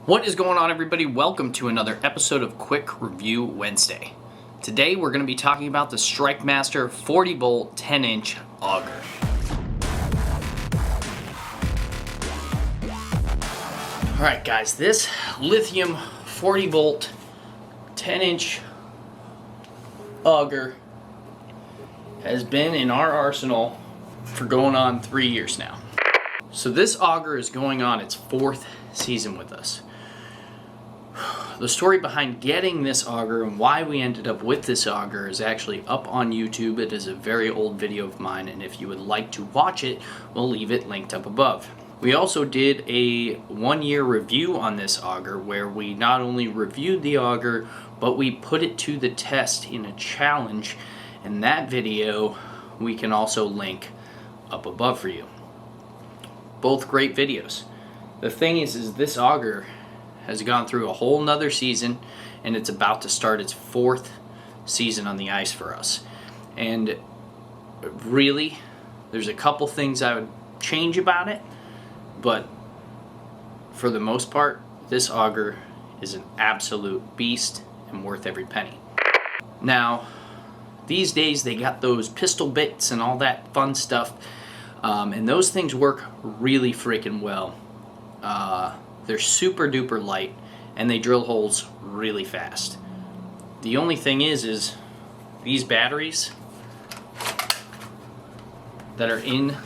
What is going on, everybody? Welcome to another episode of Quick Review Wednesday. Today we're going to be talking about the StrikeMaster 40 volt 10-inch auger. Alright guys, this Lithium 40 volt 10-inch auger has been in our arsenal for going on 3 years now. So this auger is going on its 4th season with us. The story behind getting this auger and why we ended up with this auger is actually up on YouTube. It is a very old video of mine, and if you would like to watch it, we'll leave it linked up above. We also did a 1-year review on this auger where we not only reviewed the auger, but we put it to the test in a challenge, and that video we can also link up above for you. Both great videos. The thing is this auger has gone through a whole nother season, and it's about to start its 4th season on the ice for us. And really, there's a couple things I would change about it, but for the most part, this auger is an absolute beast and worth every penny. Now, these days they got those pistol bits and all that fun stuff, and those things work really freaking well. They're super duper light, and they drill holes really fast. The only thing is these batteries that are in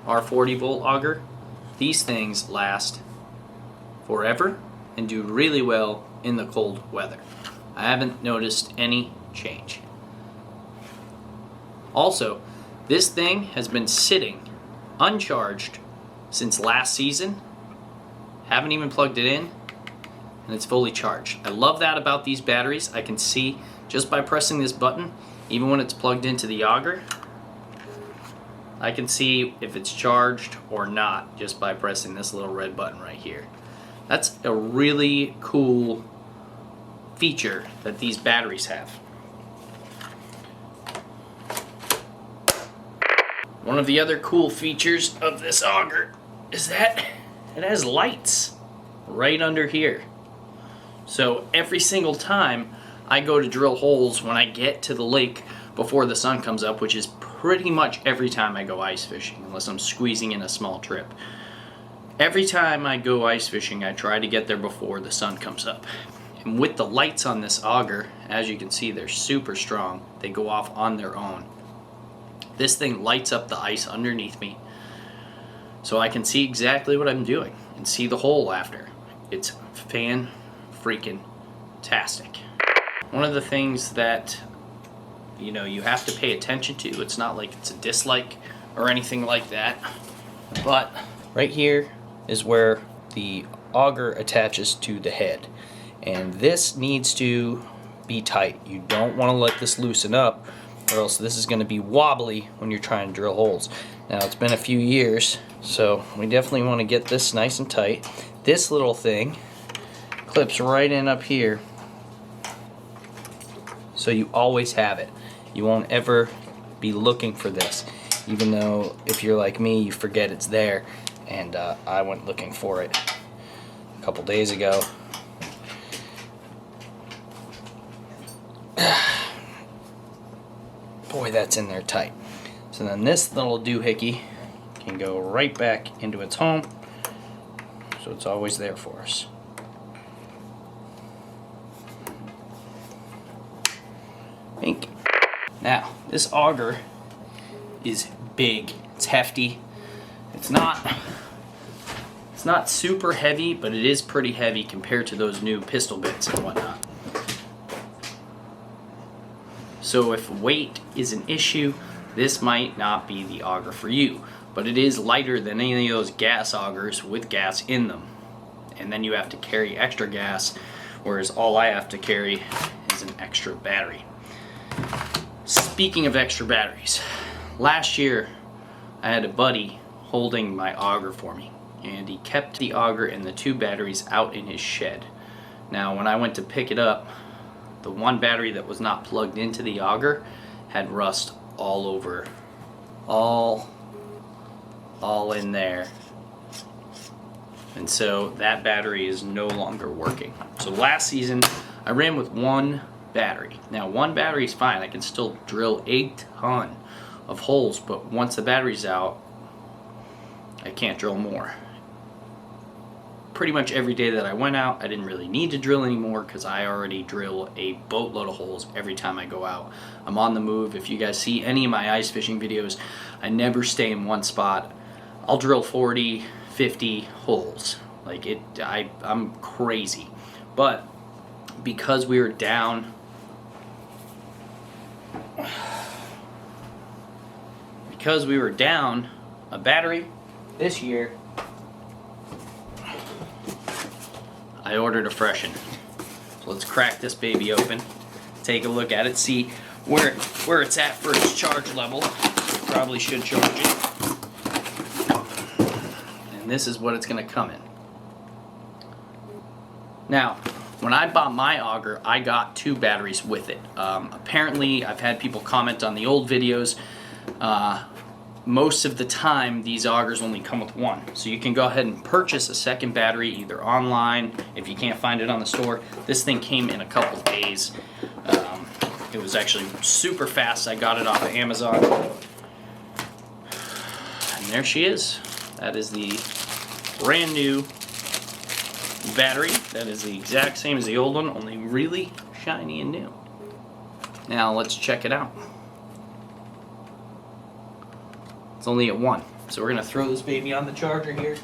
our 40 volt auger, these things last forever and do really well in the cold weather. I haven't noticed any change. Also, this thing has been sitting uncharged since last season. Haven't even plugged it in, and it's fully charged. I love that about these batteries. I can see just by pressing this button, even when it's plugged into the auger, I can see if it's charged or not just by pressing this little red button right here. That's a really cool feature that these batteries have. One of the other cool features of this auger is that it has lights right under here. So every single time I go to drill holes when I get to the lake before the sun comes up, which is pretty much every time I go ice fishing, unless I'm squeezing in a small trip. Every time I go ice fishing, I try to get there before the sun comes up. And with the lights on this auger, as you can see, they're super strong. They go off on their own. This thing lights up the ice underneath me, so I can see exactly what I'm doing and see the hole after. It's fan-freaking-tastic. One of the things that you have to pay attention to, it's not like it's a dislike or anything like that, but right here is where the auger attaches to the head, and this needs to be tight. You don't want to let this loosen up, or else this is going to be wobbly when you're trying to drill holes. Now, it's been a few years, so we definitely want to get this nice and tight. This little thing clips right in up here, so you always have it. You won't ever be looking for this, even though if you're like me, you forget it's there. And I went looking for it a couple days ago. Boy, that's in there tight. So then this little doohickey can go right back into its home, so it's always there for us. Pink. Now, this auger is big. It's hefty. It's not super heavy, but it is pretty heavy compared to those new pistol bits and whatnot. So if weight is an issue, this might not be the auger for you, but it is lighter than any of those gas augers with gas in them. And then you have to carry extra gas, whereas all I have to carry is an extra battery. Speaking of extra batteries, last year I had a buddy holding my auger for me, and he kept the auger and the 2 batteries out in his shed. Now when I went to pick it up, the one battery that was not plugged into the auger had rust all over, all in there. And so that battery is no longer working. So last season, I ran with one battery. Now, one battery is fine. I can still drill a ton of holes, but once the battery's out, I can't drill more. Pretty much every day that I went out, I didn't really need to drill anymore because I already drill a boatload of holes every time I go out. I'm on the move. If you guys see any of my ice fishing videos, I never stay in one spot. I'll drill 40, 50 holes. Like I'm crazy. But because we were down, a battery this year, I ordered a fresh one. So let's crack this baby open, take a look at it, see where it's at for its charge level. Probably should charge it. And this is what it's going to come in. Now, when I bought my auger, I got 2 batteries with it. Apparently, I've had people comment on the old videos. Most of the time, these augers only come with 1. So you can go ahead and purchase a second battery either online, if you can't find it on the store. This thing came in a couple of days. It was actually super fast. I got it off of Amazon. And there she is. That is the brand new battery. That is the exact same as the old one, only really shiny and new. Now let's check it out. It's only at 1. So we're gonna throw this baby on the charger here.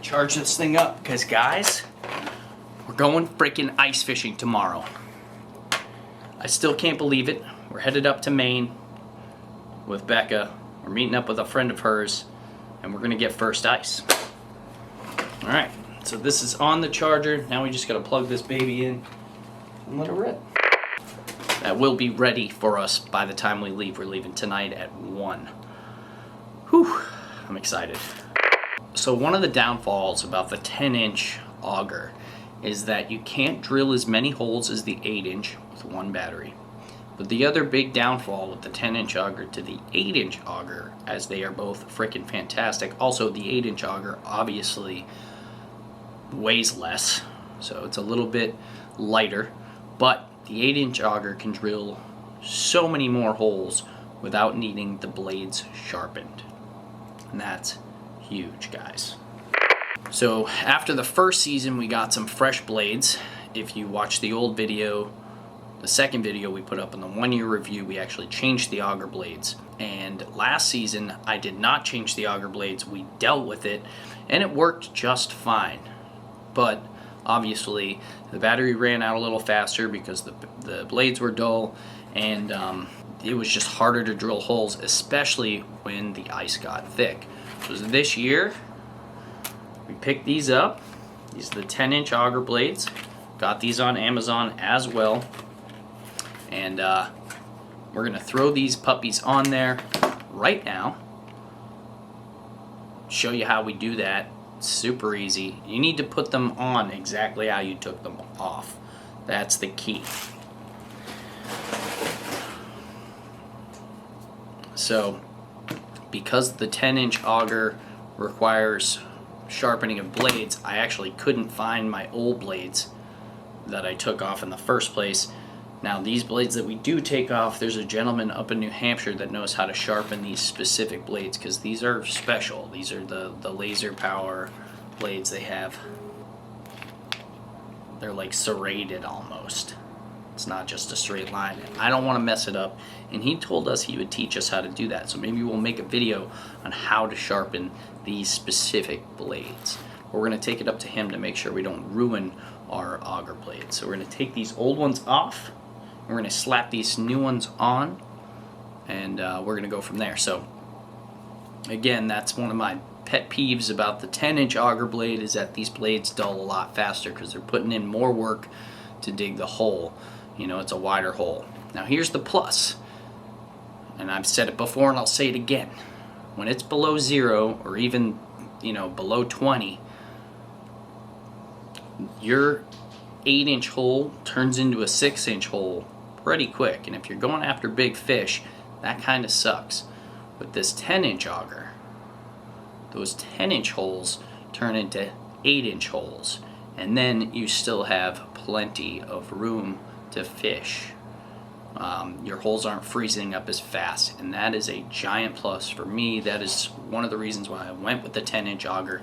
Charge this thing up, because guys, we're going freaking ice fishing tomorrow. I still can't believe it. We're headed up to Maine with Becca. We're meeting up with a friend of hers, and we're gonna get first ice. All right, so this is on the charger. Now we just gotta plug this baby in and let it rip. That will be ready for us by the time we leave. We're leaving tonight at 1. Whew, I'm excited. So one of the downfalls about the 10-inch auger is that you can't drill as many holes as the 8-inch with 1 battery. But the other big downfall with the 10-inch auger to the 8-inch auger, as they are both freaking fantastic, also the 8-inch auger obviously weighs less, so it's a little bit lighter, but the 8-inch auger can drill so many more holes without needing the blades sharpened. And that's huge, guys. So after the first season, we got some fresh blades. If you watch the old video, the second video we put up in the 1-year review, we actually changed the auger blades. And last season, I did not change the auger blades. We dealt with it, and it worked just fine. But obviously, the battery ran out a little faster because the blades were dull, and it was just harder to drill holes, especially when the ice got thick. So this year, we picked these up. These are the 10-inch auger blades. Got these on Amazon as well. And we're gonna throw these puppies on there right now. Show you how we do that. It's super easy. You need to put them on exactly how you took them off. That's the key. So, because the 10-inch auger requires sharpening of blades, I actually couldn't find my old blades that I took off in the first place. Now, these blades that we do take off, there's a gentleman up in New Hampshire that knows how to sharpen these specific blades, because these are special. These are the laser power blades they have. They're like serrated almost. It's not just a straight line. I don't want to mess it up, and he told us he would teach us how to do that. So maybe we'll make a video on how to sharpen these specific blades. We're going to take it up to him to make sure we don't ruin our auger blades. So we're going to take these old ones off, and we're going to slap these new ones on, and we're going to go from there. So again, that's one of my pet peeves about the 10-inch auger blade, is that these blades dull a lot faster because they're putting in more work to dig the hole. You know, it's a wider hole. Now here's the plus, and I've said it before and I'll say it again. When it's below 0 or even, you know, below 20, your 8-inch hole turns into a 6-inch hole pretty quick. And if you're going after big fish, that kind of sucks. With this 10-inch auger, those 10-inch holes turn into 8-inch holes, and then you still have plenty of room to fish. Your holes aren't freezing up as fast, and that is a giant plus for me. That is one of the reasons why I went with the 10-inch auger.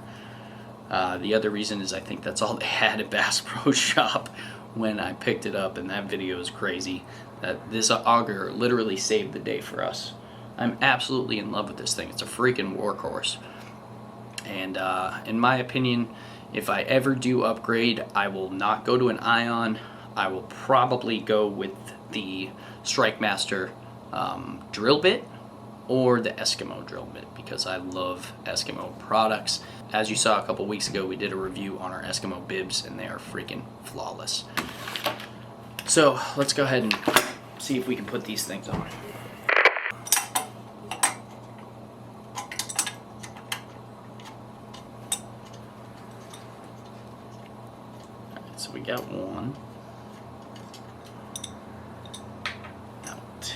The other reason is I think that's all they had at Bass Pro Shop when I picked it up, and that video is crazy. That this auger literally saved the day for us. I'm absolutely in love with this thing. It's a freaking workhorse. And in my opinion, if I ever do upgrade, I will not go to an ion. I will probably go with the StrikeMaster drill bit or the Eskimo drill bit, because I love Eskimo products. As you saw a couple weeks ago, we did a review on our Eskimo bibs, and they are freaking flawless. So let's go ahead and see if we can put these things on. Alright, so we got one. Out.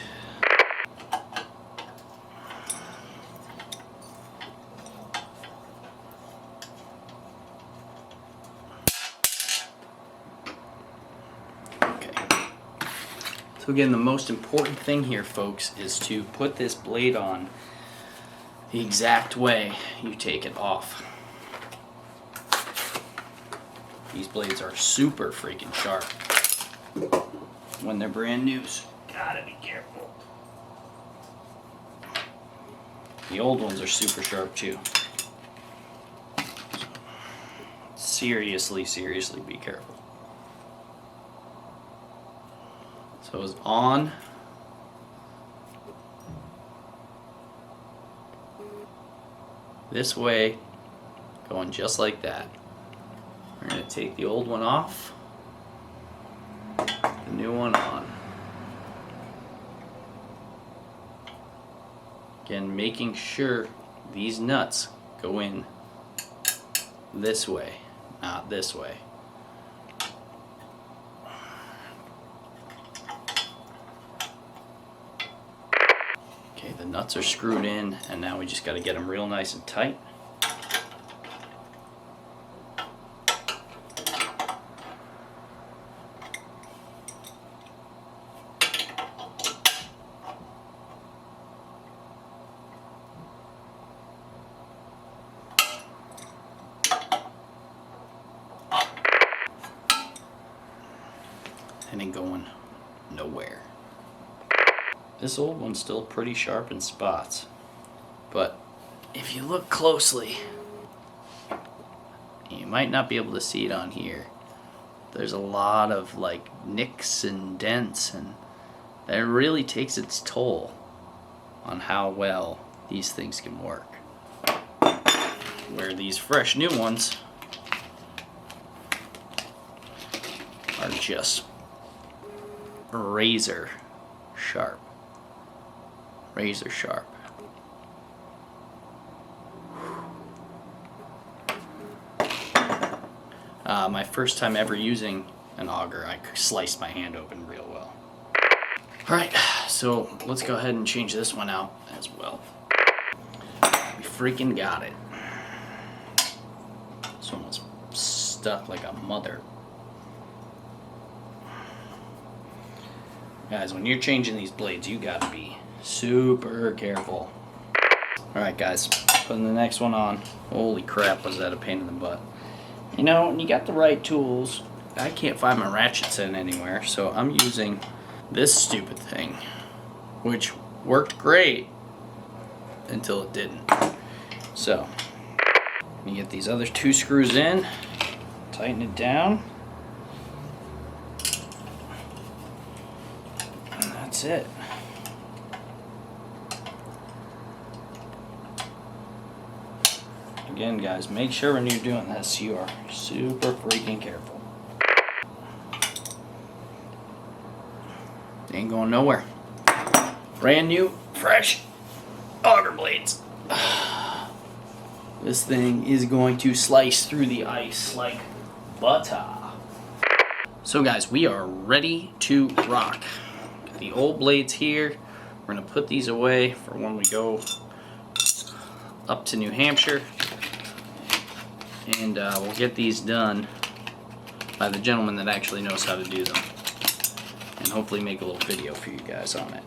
So again, the most important thing here, folks, is to put this blade on the exact way you take it off. These blades are super freaking sharp when they're brand new, so gotta be careful. The old ones are super sharp too. Seriously, seriously be careful. So it's on. This way, going just like that. We're going to take the old one off, the new one on. Again, making sure these nuts go in this way, not this way. Okay, the nuts are screwed in, and now we just got to get them real nice and tight. And then going nowhere. This old one's still pretty sharp in spots, but if you look closely, you might not be able to see it on here. There's a lot of like nicks and dents, and that really takes its toll on how well these things can work. Where these fresh new ones are just razor sharp. Razor sharp. My first time ever using an auger, I sliced my hand open real well. Alright, so let's go ahead and change this one out as well. We freaking got it. This one was stuck like a mother. Guys, when you're changing these blades, you gotta be super careful. Alright guys, putting the next one on. Holy crap, was that a pain in the butt. You know, when you got the right tools, I can't find my ratchet set anywhere, so I'm using this stupid thing, which worked great until it didn't. So, you get these other two screws in, tighten it down, and that's it. Again, guys, make sure when you're doing this, you are super freaking careful. They ain't going nowhere. Brand new, fresh auger blades. This thing is going to slice through the ice like butter. So guys, we are ready to rock. Got the old blades here. We're gonna put these away for when we go up to New Hampshire. and we'll get these done by the gentleman that actually knows how to do them, and hopefully make a little video for you guys on it.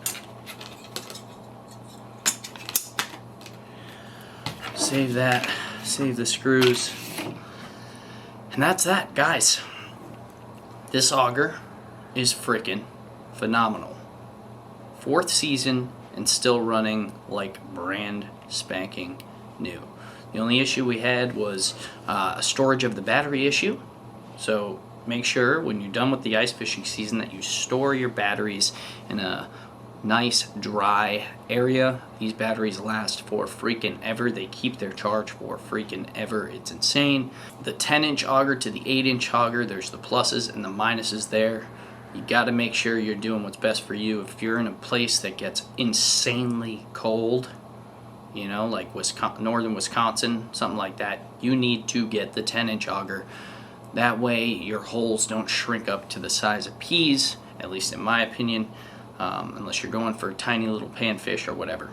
Save that, save the screws, and that's that, guys. This auger is freaking phenomenal. 4th season and still running like brand spanking new. The only issue we had was a storage of the battery issue. So make sure when you're done with the ice fishing season that you store your batteries in a nice dry area. These batteries last for freaking ever. They keep their charge for freaking ever. It's insane. The 10-inch auger to the 8-inch auger, there's the pluses and the minuses there. You got to make sure you're doing what's best for you. If you're in a place that gets insanely cold, you know, like northern Wisconsin, something like that, you need to get the 10-inch auger. That way your holes don't shrink up to the size of peas, at least in my opinion, unless you're going for tiny little panfish or whatever.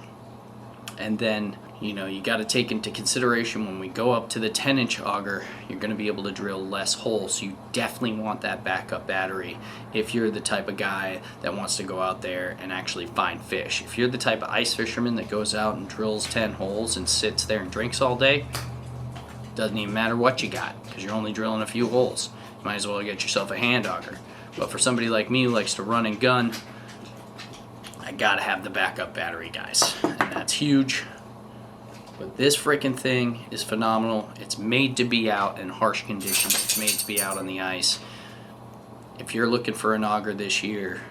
And then, you know, you got to take into consideration when we go up to the 10-inch auger, you're going to be able to drill less holes. So you definitely want that backup battery if you're the type of guy that wants to go out there and actually find fish. If you're the type of ice fisherman that goes out and drills 10 holes and sits there and drinks all day, doesn't even matter what you got, because you're only drilling a few holes. You might as well get yourself a hand auger. But for somebody like me who likes to run and gun, I gotta have the backup battery, guys, and that's huge. But this freaking thing is phenomenal. It's made to be out in harsh conditions. It's made to be out on the ice. If you're looking for an auger this year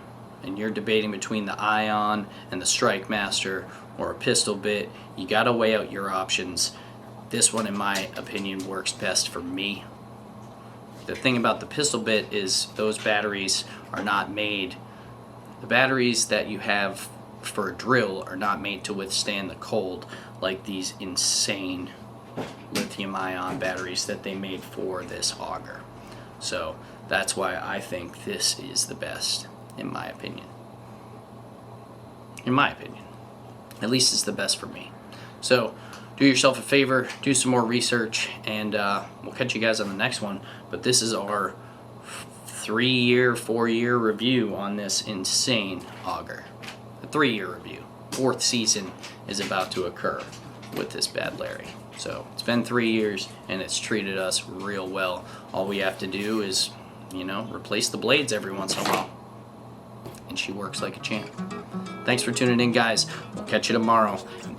and you're debating between the Ion and the StrikeMaster or a pistol bit, you gotta weigh out your options. This one, in my opinion, works best for me. The thing about the pistol bit is those batteries are not made. The batteries that you have for a drill are not made to withstand the cold like these insane lithium ion batteries that they made for this auger. So that's why I think this is the best, in my opinion. In my opinion. At least it's the best for me. So do yourself a favor, do some more research, and we'll catch you guys on the next one. But this is our 3-year, 4-year review on this insane auger. A 3-year review. 4th season is about to occur with this bad Larry. So it's been 3 years and it's treated us real well. All we have to do is, you know, replace the blades every once in a while. And she works like a champ. Thanks for tuning in, guys. We'll catch you tomorrow.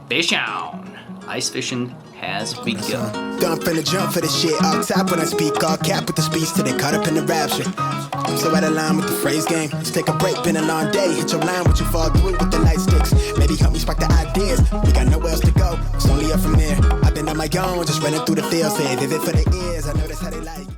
Fish on! Ice fishing has begun. Dump and jump for the shit. All top when I speak, all cap with the speech till they caught up in the rapture. I'm so out of line with the phrase game. Let's take a break, been a long day. Hit your line, what you fall through with the light sticks. Maybe help me spark the ideas. We got nowhere else to go. It's only up from there. I've been on my own, just running through the field. Say vivid for the ears. I know that's how they like.